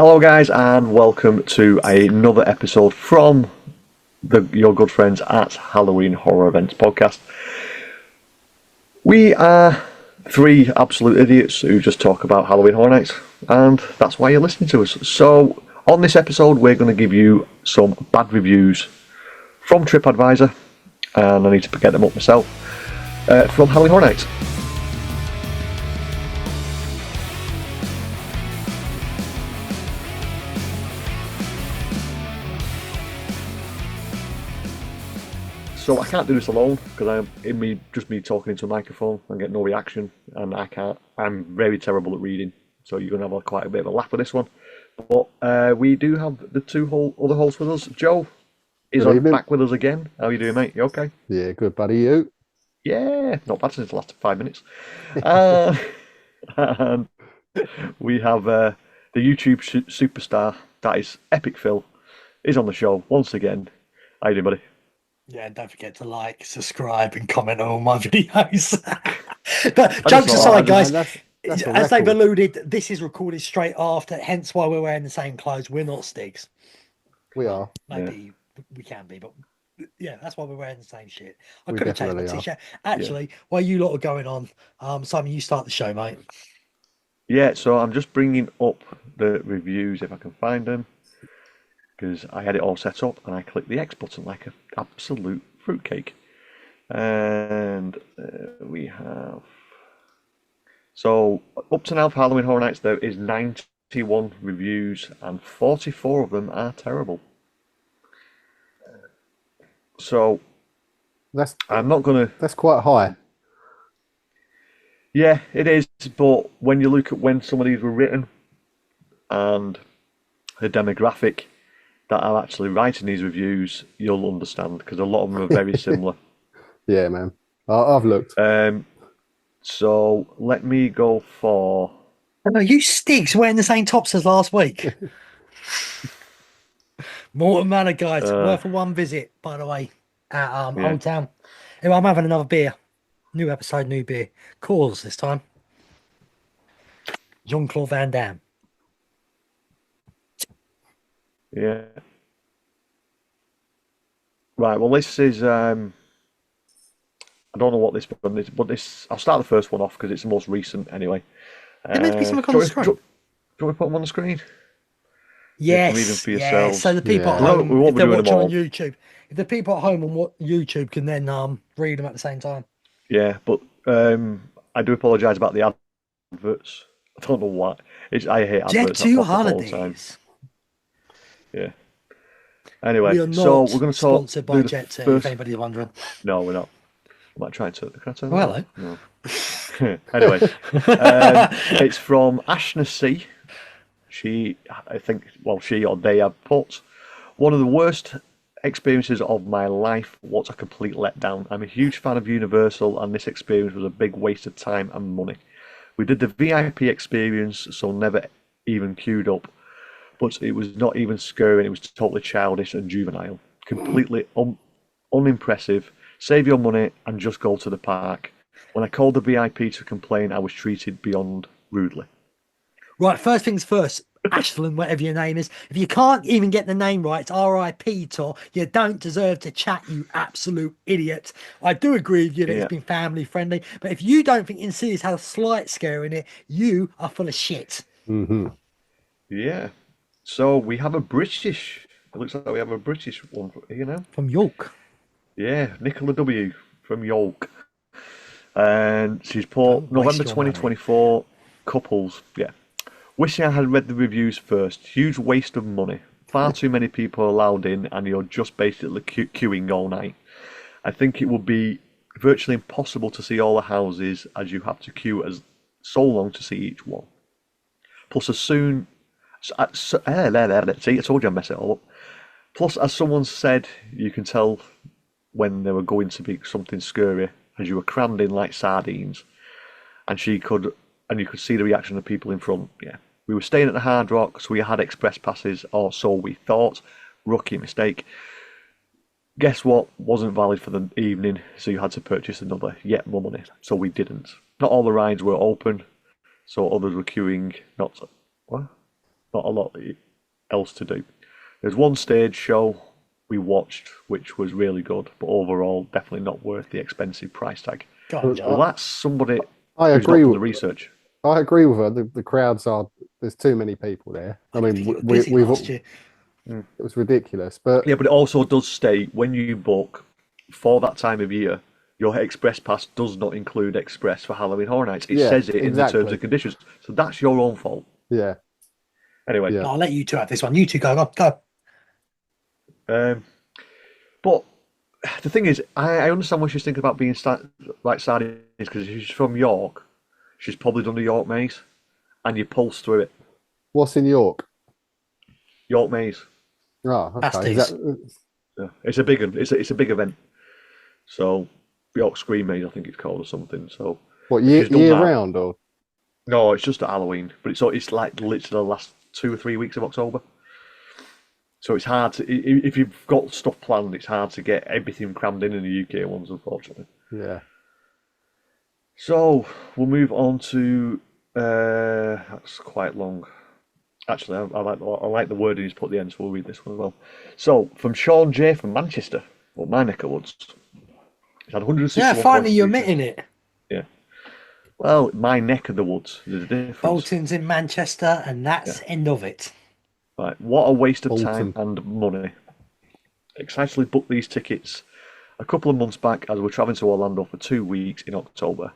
Hello, guys, and welcome to another episode from your good friends at Halloween Horror Events podcast. We are three absolute idiots who just talk about Halloween Horror Nights, and that's why you're listening to us. So, on this episode, we're going to give you some bad reviews from TripAdvisor, and I need to get them up myself, from Halloween Horror Nights. So I can't do this alone because me talking into a microphone and get no reaction, and I'm very terrible at reading. So you're gonna have quite a bit of a laugh with this one. But we do have the other hosts with us. Joe is back with us again. How are you doing, mate? You okay? Yeah, good, buddy. You? Yeah, not bad since the last 5 minutes. And we have the YouTube superstar that is Epic Phill is on the show once again. How you doing, buddy? Yeah, and don't forget to like, subscribe, and comment on all my videos. But jokes aside, guys, that's as they've alluded, this is recorded straight after, hence why we're wearing the same clothes. We're not Stigs. We are. Maybe we can be, but yeah, that's why we're wearing the same shit. I We could have changed my definitely t-shirt. Actually, while you lot are going on, Simon, you start the show, mate. Yeah, so I'm just bringing up the reviews if I can find them, because I had it all set up and I clicked the X button like an absolute fruitcake. And we have... So, up to now for Halloween Horror Nights, there is 91 reviews and 44 of them are terrible. So, I'm not going to... That's quite high. Yeah, it is, but when you look at when some of these were written and the demographic that are actually writing these reviews, you'll understand, because a lot of them are very similar. Yeah, man. I've looked. So let me go for... No, you Stigs wearing the same tops as last week. Morton Manor, guys, worth a one visit, by the way, at Old Town. Anyway, I'm having another beer. New episode, new beer. Cause this time. Jean-Claude Van Damme. Yeah. Right, well, this is... I don't know what this one is, but this... I'll start the first one off because it's the most recent anyway. There must be something on the screen. Do you want to put them on the screen? Yes, read them for yes. yourselves. So the people at We home, won't if be they're doing them watching on all. YouTube, if the people at home on YouTube can then read them at the same time. Yeah, but I do apologise about the adverts. I don't know why. I hate Jet adverts. 2 That pop up all the time. holidays. Yeah. Anyway, We are not so we're going to talk. sponsored by Jet 2, if anybody's wondering. No, we're not. I might try and turn. Can I turn Well, that on? No. Anyway, it's from Ashna C. She or they have put one of the worst experiences of my life. What a complete letdown. I'm a huge fan of Universal, and this experience was a big waste of time and money. We did the VIP experience, so never even queued up. But it was not even scary, it was totally childish and juvenile. Completely unimpressive. Save your money and just go to the park. When I called the VIP to complain, I was treated beyond rudely. Right, first things first, Ashland, whatever your name is. If you can't even get the name right, it's RIP, Tor. You don't deserve to chat, you absolute idiot. I do agree with you that it's been family friendly, but if you don't think Insidious has a slight scare in it, you are full of shit. Mm-hmm. Yeah. So we have a British. It looks like we have a British one here now. From York. Yeah, Nicola W. from York. And she's put November 2024 couples. Yeah. Wishing I had read the reviews first. Huge waste of money. Far too many people allowed in, and you're just basically queuing all night. I think it would be virtually impossible to see all the houses, as you have to queue so long to see each one. Plus, see, I told you I'd mess it all up. Plus, as someone said, you can tell when there were going to be something scary, as you were crammed in like sardines, and you could see the reaction of the people in front. Yeah, we were staying at the Hard Rock, so we had express passes, or so we thought. Rookie mistake. Guess what? Wasn't valid for the evening, so you had to purchase another, yet more money. So we didn't. Not all the rides were open, so others were queuing. Not what? not a lot else to do. There's one stage show we watched which was really good, but overall definitely not worth the expensive price tag. God, Well, that's somebody I who's not agree done with the research. I agree with her. The crowds are there's too many people there. I think mean, it was busy we've last year. it was ridiculous, but Yeah, but it also does state when you book for that time of year, your express pass does not include express for Halloween Horror Nights. It yeah, says it in the terms exactly. and conditions, so that's your own fault. Yeah, Anyway, yeah. No, I'll let you two have this one. You two go. Go. um, but the thing is, I understand what she's thinking about being like sardines because if she's from York, she's probably done the York Maze, and you pulse through it. What's in York? York Maze. Oh, okay. Is Pasties. that Yeah, it's a big one. It's a big event. So York Screen Maze, I think it's called or something. So what if she's done year that, round or? no, it's just at Halloween, but it's like literally the last 2 or 3 weeks of October. So it's hard to if you've got stuff planned, it's hard to get everything crammed in the UK ones, unfortunately. Yeah. So we'll move on to that's quite long. Actually, I like the wording he's put at the end, so we'll read this one as well. So from Sean J from Manchester, or my neck of woods, he's had 161 Yeah, finally you're contributions. admitting it. Yeah. Well, my neck of the woods. There's a difference. Bolton's in Manchester, and Yeah. that's end of it. Right. What a waste of time Bolton. and money. Excitedly booked these tickets a couple of months back as we're travelling to Orlando for 2 weeks in October.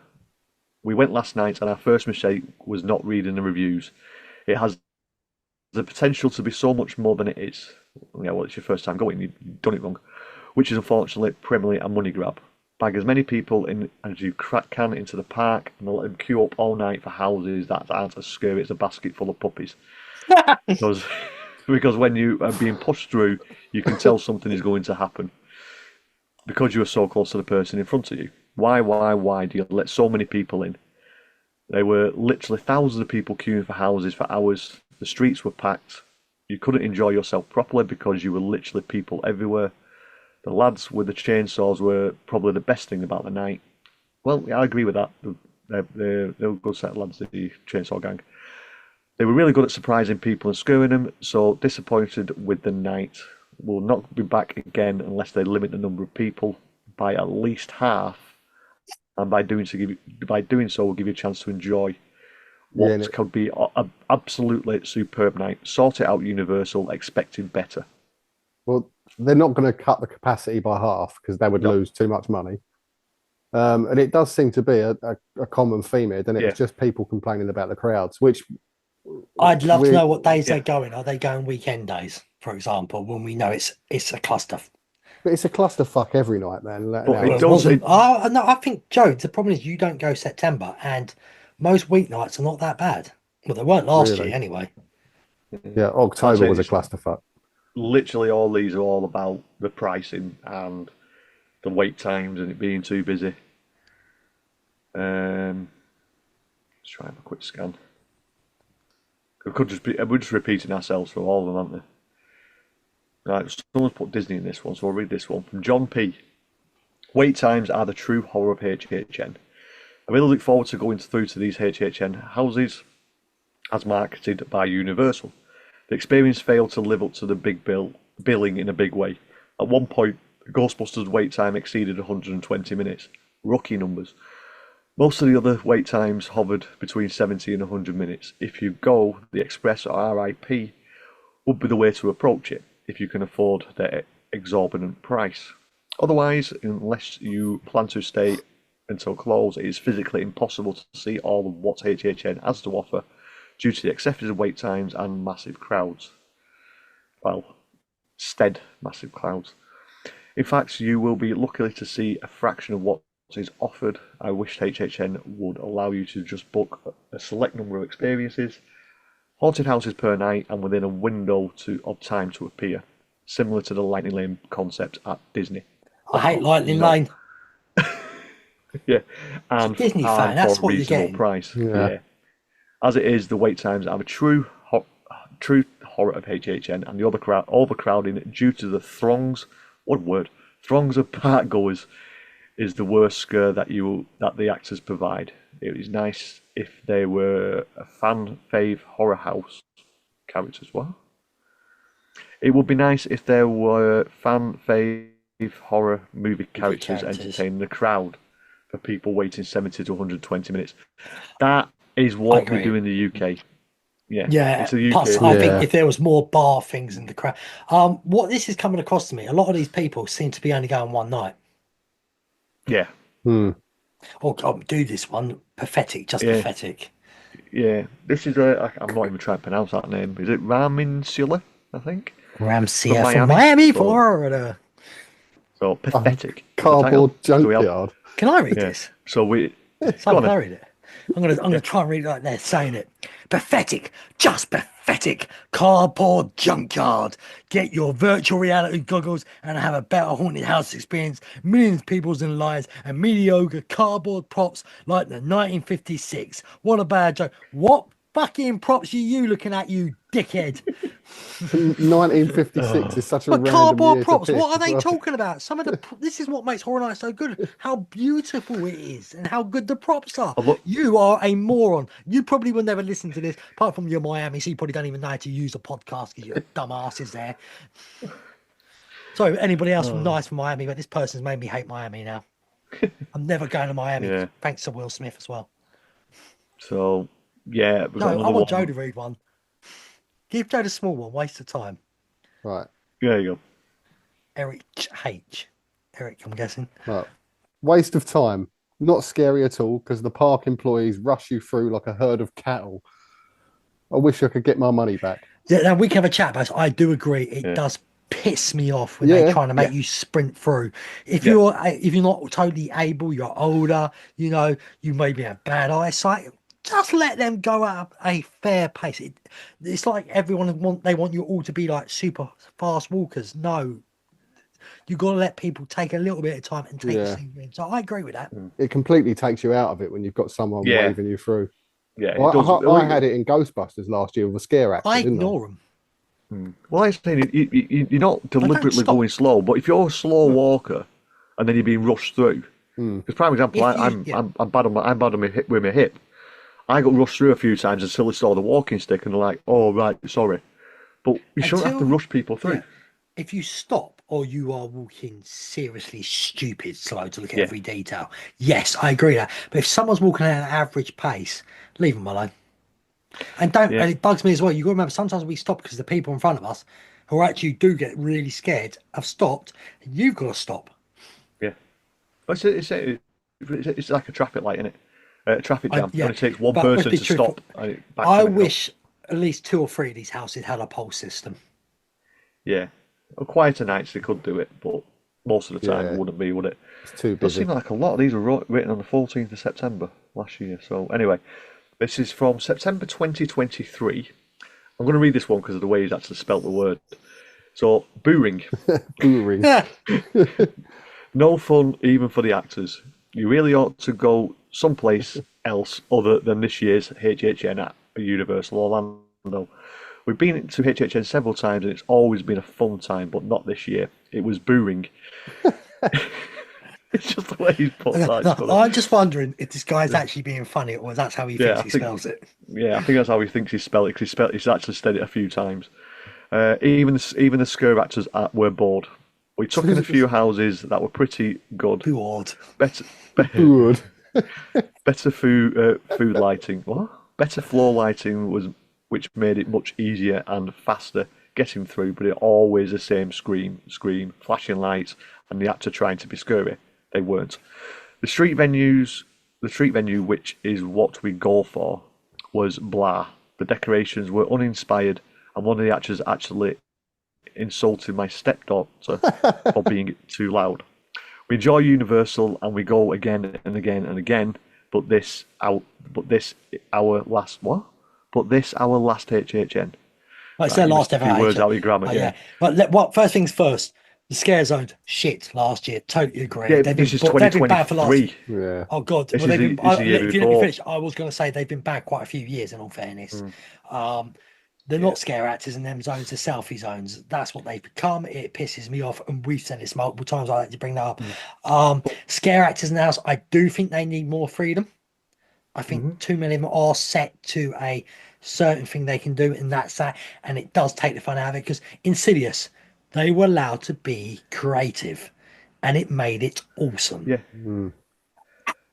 We went last night, and our first mistake was not reading the reviews. It has the potential to be so much more than it is. Yeah, well, it's your first time going, you've done it wrong, which is unfortunately primarily a money grab. Bag as many people in as you can into the park and let them queue up all night for houses that aren't as scary as a basket full of puppies. Because when you are being pushed through, you can tell something is going to happen because you are so close to the person in front of you. Why do you let so many people in? There were literally thousands of people queuing for houses for hours. The streets were packed. You couldn't enjoy yourself properly because you were literally people everywhere. The lads with the chainsaws were probably the best thing about the night. Well, yeah, I agree with that. They're a good set of lads, the chainsaw gang. They were really good at surprising people and screwing them, so disappointed with the night. Will not be back again unless they limit the number of people by at least half, and by doing so, will give you a chance to enjoy Yeah, what could be an absolutely superb night. Sort it out, Universal, expecting better. well, they're not going to cut the capacity by half because they would No. lose too much money. And it does seem to be a common theme here, and Yeah. it's just people complaining about the crowds, which I'd love to know what days Yeah. they're going. Are they going weekend days, for example, when we know it's a cluster? but it's a clusterfuck every night, man. But Well, it it does. wasn't. Oh no, I think Joe. The problem is you don't go September, and most weeknights are not that bad. Well, they weren't last Really? year anyway. Yeah, October say was a it's- clusterfuck. Literally, all these are all about the pricing and the wait times and it being too busy. Let's try and have a quick scan. We're just repeating ourselves for all of them, aren't they? Right, someone's put Disney in this one, so I'll read this one from John P. Wait times are the true horror of HHN. I really look forward to going through to these HHN houses as marketed by Universal. The experience failed to live up to the big billing in a big way. At one point, Ghostbusters wait time exceeded 120 minutes. Rookie numbers. Most of the other wait times hovered between 70 and 100 minutes. If you go, the Express or RIP would be the way to approach it, if you can afford their exorbitant price. Otherwise, unless you plan to stay until close, it is physically impossible to see all of what HHN has to offer due to the excessive wait times and massive crowds. Well, massive crowds. In fact, you will be lucky to see a fraction of what is offered. I wish HHN would allow you to just book a select number of experiences, haunted houses per night, and within a window of time to appear, similar to the Lightning Lane concept at Disney. I hate Lightning No. Lane. Yeah, and Disney and fan, that's for a what you're reasonable getting. price. Yeah. As it is, the wait times are a true horror of HHN, and the overcrowding due to the throngs. What word? Throngs of park goers is the worst scare that the actors provide. It is nice if they were a fan fave horror house characters. What? It would be nice if there were fan-fave horror movie characters entertaining the crowd for people waiting 70 to 120 minutes. That is what we do in the UK. Yeah, it's a UK. Plus, I think if there was more bar things in the crowd, what this is coming across to me, a lot of these people seem to be only going one night. Yeah. Or do this one pathetic, pathetic. Yeah, this is I'm not even trying to pronounce that name. Is it Raminsula? I think. Ramsey from Miami, Florida. So pathetic. Cardboard junkyard. Can I read this? So we. Can I read it? I'm gonna try and read it like they're saying it. Pathetic, just pathetic. Cardboard junkyard. Get your virtual reality goggles and have a better haunted house experience. Millions of people's in lives and mediocre cardboard props like the 1956. What a bad joke. What fucking props are you looking at, you dickhead? 1956 is such a random cardboard year props, to pick. what are they talking about? Some of the this is what makes Horror Nights so good. How beautiful it is and how good the props are. You are a moron. You probably will never listen to this, apart from your Miami, so you probably don't even know how to use a podcast because you're dumbasses there. Sorry, anybody else from nice from Miami, but this person's made me hate Miami now. I'm never going to Miami. Thanks to Will Smith as well. So yeah, no, I want Joe to read one. Give Joe the small one. Waste of time. Right. There you go. Eric H. Eric, I'm guessing. Right. Waste of time. Not scary at all because the park employees rush you through like a herd of cattle. I wish I could get my money back. Yeah, now we can have a chat about it. I do agree. It does piss me off when they're trying to make you sprint through. If you're not totally able, you're older, you maybe have bad eyesight. Just let them go at a fair pace. It's like everyone they want you all to be like super fast walkers. No, you got to let people take a little bit of time and take the scene in. So I agree with that. It completely takes you out of it when you've got someone waving you through. Yeah, I had it in Ghostbusters last year with a scare actor. I ignore them. Well, I'm saying you're not deliberately going slow, but if you're a slow walker and then you're being rushed through, because prime example, I'm bad on my hip with my hip. I got rushed through a few times until I saw the walking stick and they're like, oh, right, sorry. But you shouldn't have to rush people through. Yeah. If you stop or you are walking seriously stupid slow to look at every detail, yes, I agree with that. But if someone's walking at an average pace, leave them alone. And and it bugs me as well. You've got to remember, sometimes we stop because the people in front of us who actually do get really scared have stopped and you've got to stop. Yeah. It's like a traffic light, isn't it? Traffic jam. It only takes one person to stop. I wish at least 2 or 3 of these houses had a pulse system. Yeah. On quieter nights they could do it, but most of the time it wouldn't be, would it? It's too busy. It does seem like a lot of these were written on the 14th of September last year. So anyway, this is from September 2023. I'm going to read this one because of the way he's actually spelt the word. So, booing. Booing. No fun even for the actors. You really ought to go someplace else other than this year's HHN at Universal Orlando. We've been to HHN several times and it's always been a fun time, but not this year. It was booing. It's just the way he's put that. I'm just wondering if this guy's actually being funny or that's how he thinks he spells it. Yeah, I think that's how he thinks he spelled it because he's actually said it a few times. Even the scare actors were bored. We took in a few houses that were pretty good. Bored. Better food lighting. What? Better floor lighting which made it much easier and faster getting through, but it always the same scream, flashing lights, and the actor trying to be scary. They weren't. The street venue, which is what we go for, was blah. The decorations were uninspired, and one of the actors actually insulted my stepdaughter for being too loud. We enjoy Universal and we go again and again and again, but this our last HHN. It's their last ever. Words out of grammar. But first things first. The scare zones, shit. Last year, totally agree. Yeah, this is 2023. Yeah. Oh god. This is the year if you let me before. finish, I was going to say they've been bad quite a few years. In all fairness, they're not scare actors in them zones. They're selfie zones. That's what they've become. It pisses me off, and we've said this multiple times. I like to bring that up. Scare actors in the house, I do think they need more freedom. I think too many of them are set to a certain thing they can do, and that's that. And it does take the fun out of it, because Insidious, they were allowed to be creative, and it made it awesome. Yeah.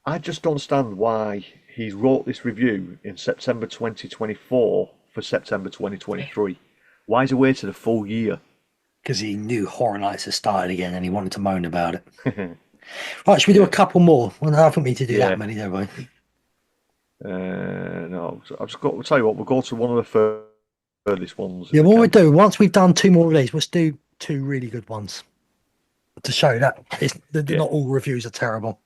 I just don't understand why he wrote this review in September 2024 for September 2023. Why has he waited a full year? Because he knew Horror Nights had started again, and he wanted to moan about it. Right, should we do a couple more? Well, I don't need to do that many, don't we? No, I've just got. I'll tell you what. We'll go to one of the furthest ones. Yeah, what we do once we've done 2 more of these, let's do 2 really good ones to show that not all reviews are terrible.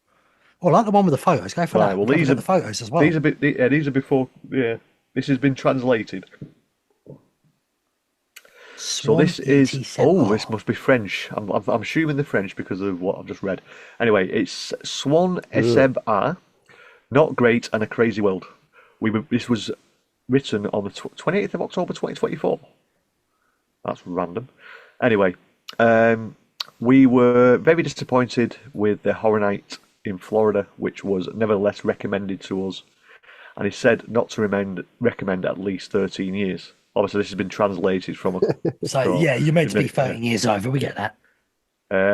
Oh, I like the one with the photos. Go for that. Well, these are the photos as well. These are before. Yeah, this has been translated. So this is. Oh, this must be French. I'm assuming the French because of what I've just read. Anyway, it's Swan Eseb A. Not great and a crazy world. This was written on the 28th of October 2024. That's random. Anyway, we were very disappointed with the Horror Night in Florida, which was nevertheless recommended to us. And he said not to recommend at least 13 years. Obviously, this has been translated from a... So, yeah, you're meant to be 13 years over. We get that.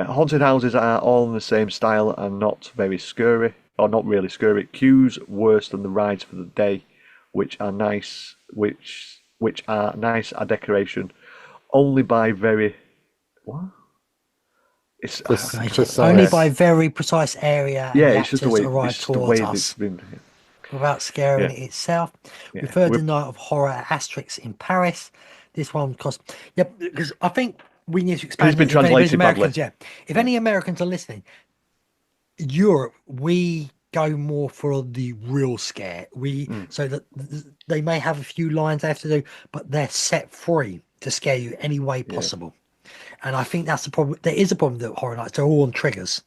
Haunted houses are all in the same style and not very scary. Or not really scary. Queues worse than the rides for the day, which are nice are decoration. Only by very It's only by very precise area. Yeah, it's just the way it's been. Without scaring it itself. Yeah. We've heard the Night of Horror Asterix in Paris. This one cost. Yep, because I think we need to expand. It's been translated badly. Yeah. If any Americans are listening, Europe, we go more for the real scare. So that they may have a few lines they have to do, but they're set free to scare you any way possible. And I think that's the problem. There is a problem with Horror Nights. They're all on triggers.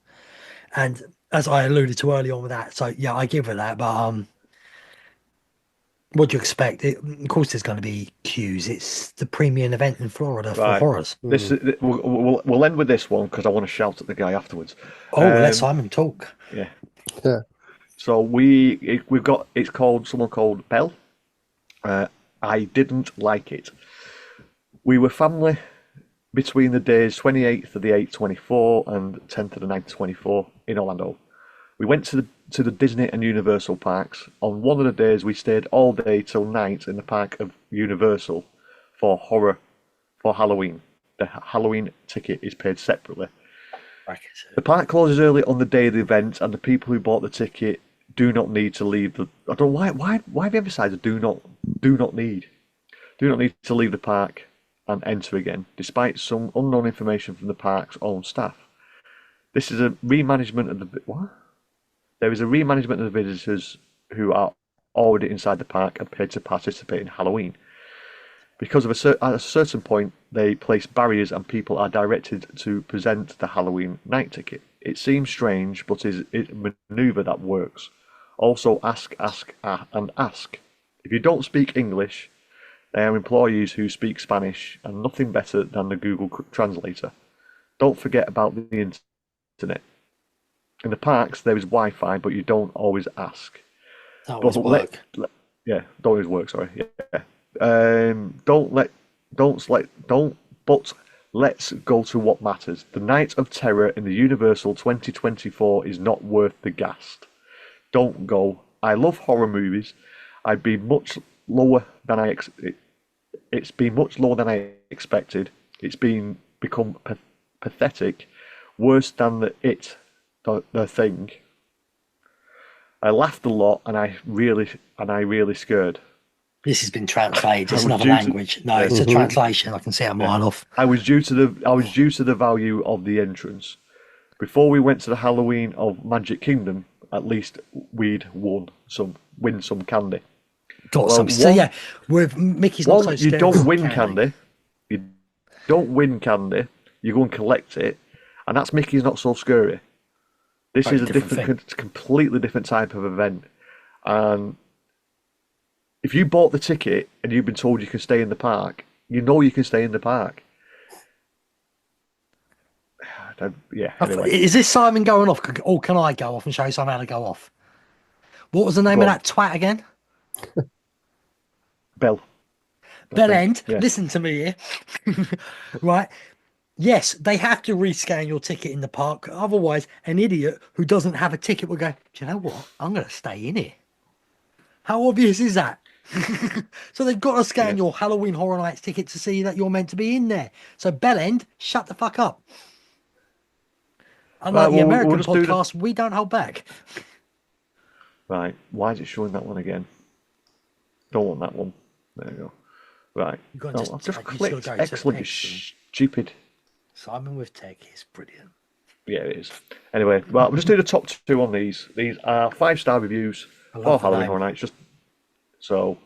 And as I alluded to early on with that, so yeah, I give her that. But what do you expect? Of course, there's going to be queues. It's the premium event in Florida for horrors. We'll end with this one because I want to shout at the guy afterwards. Let Simon talk. Yeah. So we've got someone called Phill. I didn't like it. We were family between the days 28th of the 8th 24 and 10th of the 9th 24 in Orlando. We went to the Disney and Universal parks. On one of the days, we stayed all day till night in the park of Universal for Halloween. The Halloween ticket is paid separately. The park closes early on the day of the event, and the people who bought the ticket do not need to leave the. I don't know why have you emphasised do not need to leave the park and enter again, despite some unknown information from the park's own staff. This is a remanagement of the what? There is a remanagement of the visitors who are already inside the park and paid to participate in Halloween. Because of at a certain point, they place barriers and people are directed to present the Halloween night ticket. It seems strange, but is a manoeuvre that works. Also, ask. If you don't speak English, there are employees who speak Spanish and nothing better than the Google Translator. Don't forget about the internet. In the parks, there is Wi-Fi, but you don't always ask. Don't always work. Don't always work. Sorry. Yeah. But let's go to what matters. The Night of Terror in the Universal 2024 is not worth the gas. Don't go. I love horror movies. I'd be much lower than it's been much lower than I expected. It's become pathetic, worse than the thing. I laughed a lot, and I really scared. This has been translated. It's another language. It's a translation. I can see a mile off. I was due to the value of the entrance. Before we went to the Halloween of Magic Kingdom, at least we'd win some candy. So yeah, with Mickey's not so scary. You don't win candy. You don't win candy. You go and collect it, and that's Mickey's Not So Scary. This is a completely different type of event, and if you bought the ticket and you've been told you can stay in the park, you know you can stay in the park. Yeah. Anyway. Is this Simon going off, or can I go off and show Simon how to go off? What was the name of that twat again? Bell. Bell End, yeah. listen to me here. Right. Yes, they have to rescan your ticket in the park. Otherwise, an idiot who doesn't have a ticket will go, do you know what? I'm going to stay in here. How obvious is that? So they've got to scan your Halloween Horror Nights ticket to see that you're meant to be in there. So Bell End, shut the fuck up. Unlike the American podcast, we don't hold back. Right. Why is it showing that one again? Don't want that one. There you go. Right. I've just clicked. Excellent. Stupid. Simon with tech is brilliant. Yeah, it is. Anyway, well, we'll just do the top 2 on these. These are 5-star reviews for Halloween Horror Nights. So,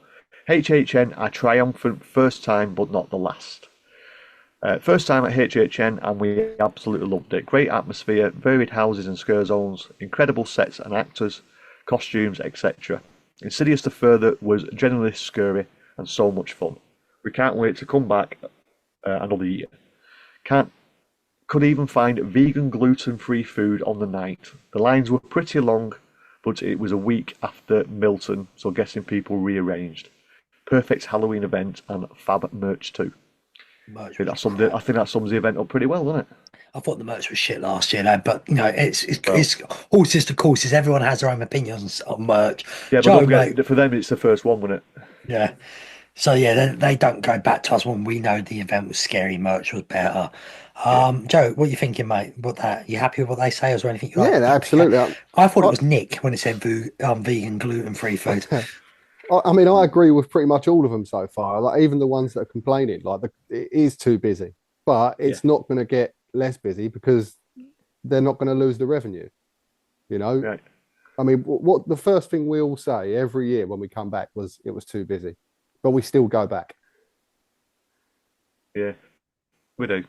HHN, a triumphant first time, but not the last. First time at HHN, and we absolutely loved it. Great atmosphere, varied houses and scare zones, incredible sets and actors, costumes, etc. Insidious the Further was genuinely scary and so much fun. We can't wait to come back another year. Could even find vegan gluten-free food on the night. The lines were pretty long, but it was a week after Milton, so guessing people rearranged. Perfect Halloween event and fab merch too. I think that sums the event up pretty well, doesn't it? I thought the merch was shit last year, though, but you know, it's horses to courses. Everyone has their own opinions on merch. Yeah, but for them, it's the first one, wasn't it? Yeah. So yeah, they don't go back to us when we know the event was scary. Merch was better. Joe, what are you thinking, mate? About that? You happy with what they say, or is there anything? Absolutely. I thought it was Nick when it said vegan gluten-free food. I mean, I agree with pretty much all of them so far. Like even the ones that are complaining, it is too busy, but it's not going to get less busy because they're not going to lose the revenue. You know, right. I mean, what the first thing we all say every year when we come back was it was too busy, but we still go back. Yeah, we do.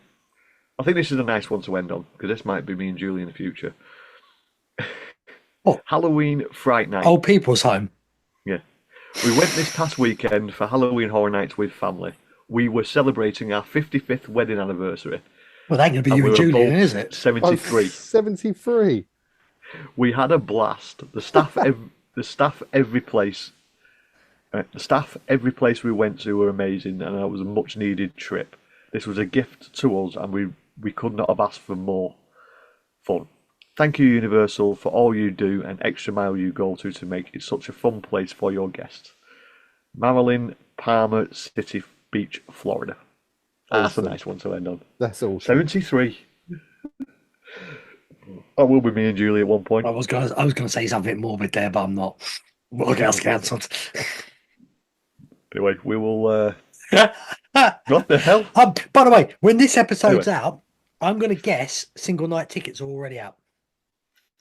I think this is a nice one to end on because this might be me and Julie in the future. Halloween Fright Night. Old people's home. Yeah. We went this past weekend for Halloween Horror Nights with family. We were celebrating our 55th wedding anniversary. Well, that could be you and Julian, is it? 73. 73. We had a blast. The staff every place we went to were amazing, and it was a much needed trip. This was a gift to us, and we could not have asked for more fun. Thank you, Universal, for all you do and extra mile you go to make it such a fun place for your guests. Marilyn, Palmer City Beach, Florida. That's a nice one to end on. That's all. 73. That will be me and Julie at one point. I was gonna say something morbid there, but I'm not. We'll get us cancelled. Anyway, we will. What the hell? By the way, when this episode's out, I'm going to guess single night tickets are already out.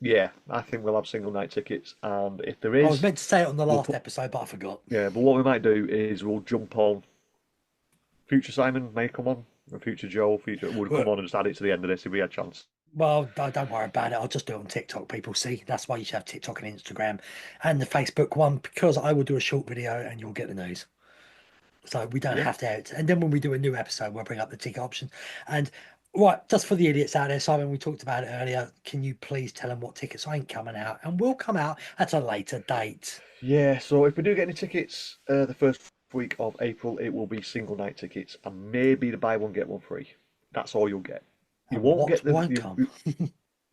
Yeah, I think we'll have single night tickets, and if there is, I was meant to say it on the last episode, but I forgot. Yeah, but what we might do is we'll jump on. Future Simon may come on, and Future Joe would come on and just add it to the end of this if we had a chance. Well, don't worry about it. I'll just do it on TikTok. People see. That's why you should have TikTok and Instagram, and the Facebook one, because I will do a short video and you'll get the news. So we don't have to edit. And then when we do a new episode, we'll bring up the ticket option. And right, just for the idiots out there, Simon, we talked about it earlier. Can you please tell them what tickets ain't coming out and will come out at a later date? Yeah, so if we do get any tickets the first week of April, it will be single night tickets and maybe the buy one get one free. That's all you'll get. You won't get the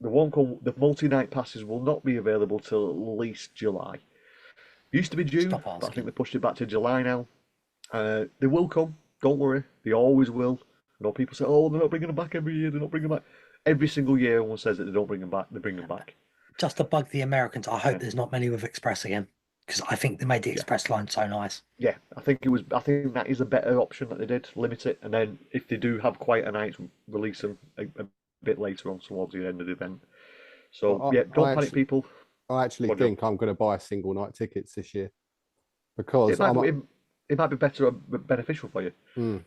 won't come. The multi-night passes will not be available till at least July. Used to be June, but I think they pushed it back to July now. They will come. Don't worry. They always will. You know, people say, "Oh, they're not bringing them back every year. They're not bringing them back." Every single year, everyone says that they don't bring them back. They bring them back. Just to bug the Americans, I hope there's not many with Express again, because I think they made the Express line so nice. Yeah, I think that is a better option that they did. Limit it, and then if they do have quite a night, release them a bit later on towards the end of the event. So don't panic, people. I actually think I'm going to buy single night tickets this year because it might be beneficial for you.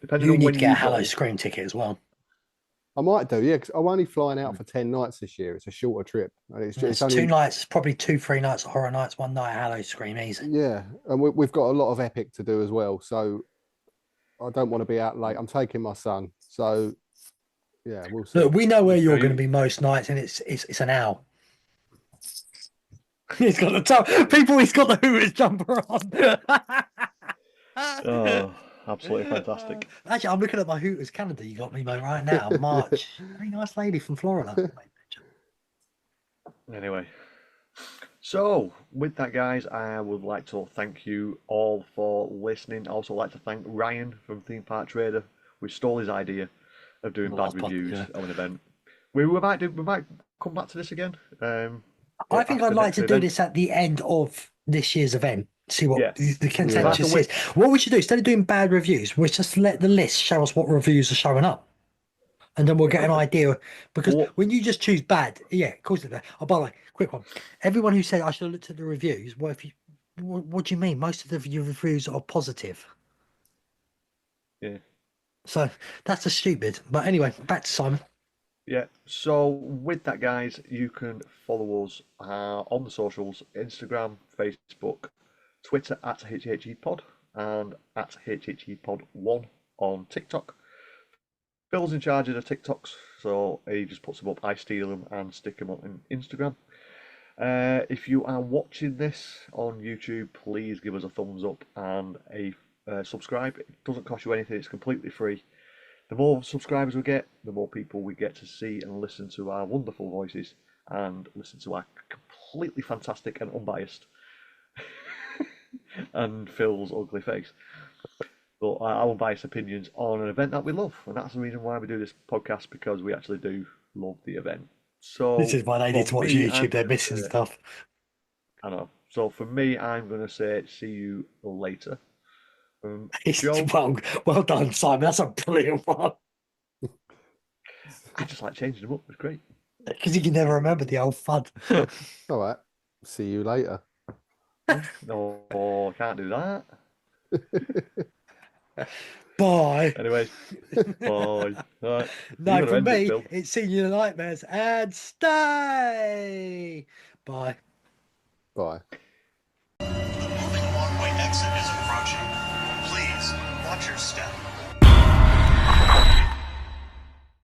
Depending on when you get a Hello Scream ticket as well. I might do, yeah, because I'm only flying out for 10 nights this year. It's a shorter trip. And it's only 2 nights, probably 2-3 nights of Horror Nights, 1 night Hello Scream, easy. Yeah, and we've got a lot of Epic to do as well, so I don't want to be out late. I'm taking my son, so yeah, we'll see. Look, we know where you're going to be most nights, and it's an owl. He's got the Hooters jumper on. Oh, absolutely fantastic. Actually, I'm looking at my Hooters calendar you got me mate, right now. March. Very nice lady from Florida. Anyway, so with that, guys, I would like to thank you all for listening. I also like to thank Ryan from Theme Park Trader, which stole his idea of doing bad reviews of an event. We might come back to this again. I think I'd like to do this at the end of this year's event. See what the consensus is. What we should do, instead of doing bad reviews, we'll just let the list show us what reviews are showing up. And then we'll get an idea. Because when you just choose bad, of course it's bad. Oh, by the way, quick one. Everyone who said I should have looked at the reviews, what do you mean? Most of your reviews are positive. Yeah. So that's just stupid. But anyway, back to Simon. Yeah, so with that, guys, you can follow us on the socials, Instagram, Facebook, Twitter at HHEpod, and at HHEpod1 on TikTok. Phil's in charge of the TikToks, so he just puts them up, I steal them and stick them on Instagram. If you are watching this on YouTube, please give us a thumbs up and a subscribe. It doesn't cost you anything, it's completely free. The more subscribers we get, the more people we get to see and listen to our wonderful voices and listen to our completely fantastic and unbiased and Phil's ugly face. But our unbiased opinions on an event that we love. And that's the reason why we do this podcast, because we actually do love the event. So this is why they need to watch YouTube, they're missing stuff. I know. So for me, I'm going to say see you later. Well done, Simon. That's a brilliant one. I just like changing them up. It's great. Because you can never remember the old fun. All right. See you later. No, can't do that. Bye. Anyway, bye. Right. No, for me, it's Senior Nightmares and stay. Bye. Bye. The moving one-way exit is approaching. Please watch your step.